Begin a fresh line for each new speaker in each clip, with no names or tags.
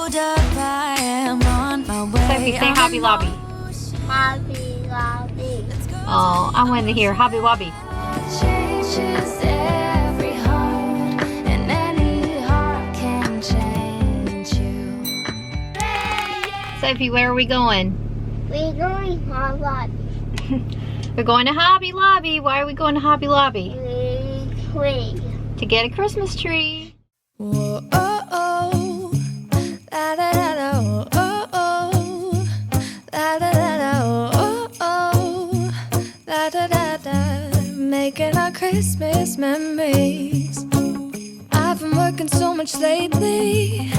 hold up, I am on my way.
Sophie, say Hobby Lobby.
Hobby Lobby.
Oh, I wanted to hear Hobby Wobby.
Changes every heart, and any heart can change you.
Sophie, where are we going?
We're going Hobby Lobby.
We're going to Hobby Lobby. Why are we going to Hobby Lobby?
Tree.
To get a Christmas tree.
Whoa, oh, oh. La, da, da, da, oh, oh, oh. La, da, da, da, oh, oh, oh. La, da, da, da. Making our Christmas memories. I've been working so much lately,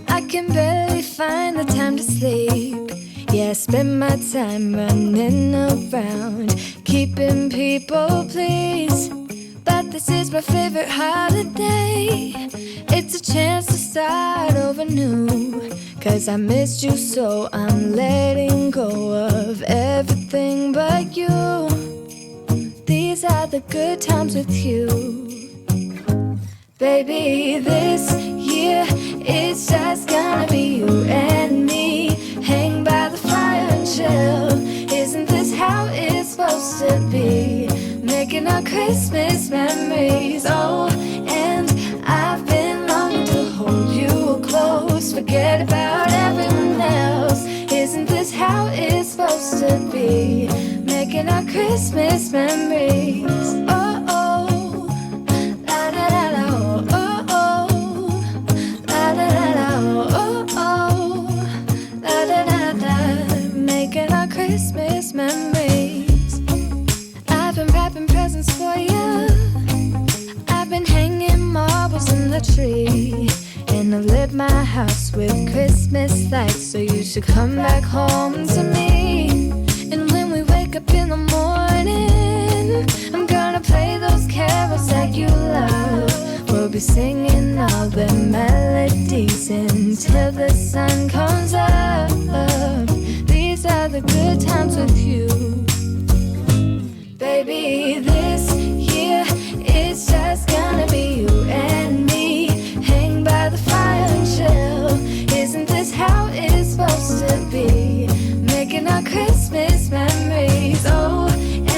I can barely find the time to sleep. Yeah, I spend my time running around, keeping people pleased. But this is my favorite holiday. It's a chance to start over new. 'Cause I missed you, so I'm letting go of everything but you. These are the good times with you. Baby, this year it's just gonna be you and me. Hang by the fire and chill. Isn't this how it's supposed to be? Making our Christmas memories. Oh, and I've been longing to hold you close. Forget about everyone else. Isn't this how it's supposed to be? Making our Christmas memories. Oh, oh. La, da, da, da, oh, oh, oh. La, da, da, da, oh, oh, oh. La, da, da, da. Making our Christmas memories. I've been wrapping presents for you. I've been hanging marbles in the tree. And I've lit my house with Christmas lights. So you should come back home to me. And when we wake up in the morning, I'm gonna play those carols that you love. We'll be singing all the melodies until the sun comes up. These are the good times with you. Baby, this year it's just gonna be you and me. Hang by the fire and chill. Isn't this how it's supposed to be? Making our Christmas memories. Oh,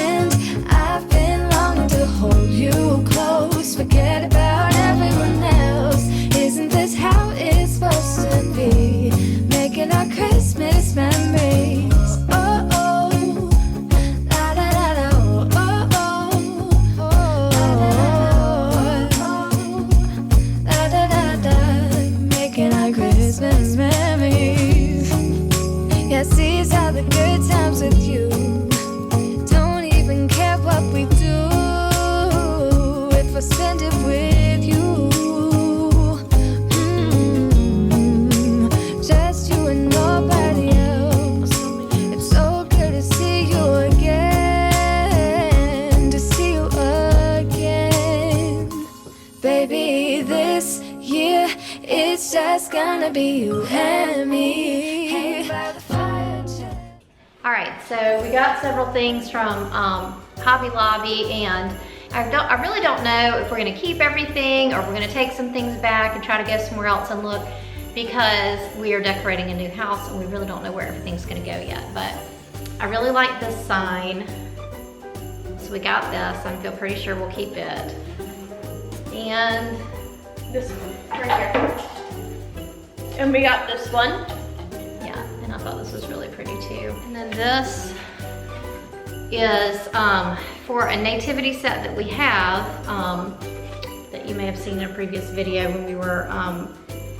and I've been longing to hold you close. Forget about everyone else. Isn't this how it's supposed to be? Making our Christmas memories. Oh, oh. La, da, da, da, oh, oh, oh. La, da, da, da. Making our Christmas memories. Yes, these are the good times with you. Don't even care what we do if I spend it with you. Just you and nobody else. It's so good to see you again. To see you again. Baby, this year it's just gonna be you and me. Hang by the fire chill.
All right, so we got several things from Hobby Lobby, and I really don't know if we're gonna keep everything or we're gonna take some things back and try to go somewhere else and look, because we are decorating a new house and we really don't know where everything's gonna go yet. But I really like this sign, so we got this. I feel pretty sure we'll keep it. And
This one, right here. And we got this one.
yeah, and I thought this was really pretty too. And then this is for a nativity set that we have that you may have seen in a previous video when we were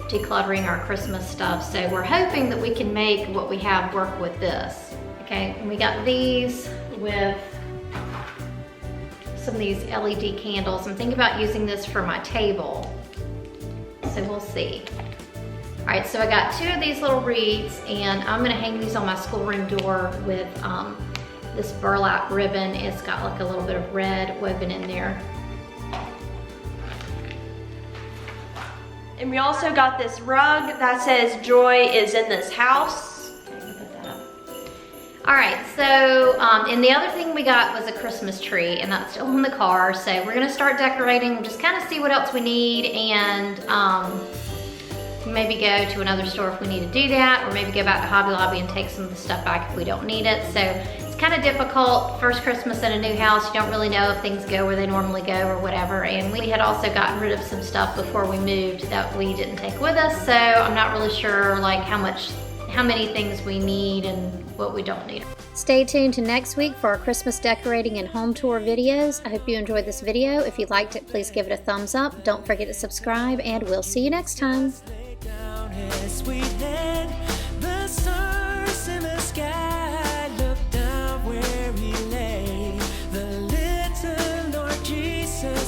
decluttering our Christmas stuff. So we're hoping that we can make what we have work with this. Okay, and we got these with some of these LED candles. I'm thinking about using this for my table, so we'll see. All right, so I got two of these little wreaths, and I'm gonna hang these on my schoolroom door with this burlap ribbon. It's got like a little bit of red woven in there.
And we also got this rug that says joy is in this house.
Okay, we'll put that up. All right, so, and the other thing we got was a Christmas tree, and that's still in the car. So we're gonna start decorating, just kind of see what else we need, and we maybe go to another store if we need to do that, or maybe go back to Hobby Lobby and take some of the stuff back if we don't need it. So it's kind of difficult. First Christmas in a new house, you don't really know if things go where they normally go or whatever. And we had also gotten rid of some stuff before we moved that we didn't take with us. So I'm not really sure like how many things we need and what we don't need. Stay tuned to next week for our Christmas decorating and home tour videos. I hope you enjoyed this video. If you liked it, please give it a thumbs up. Don't forget to subscribe, and we'll see you next time.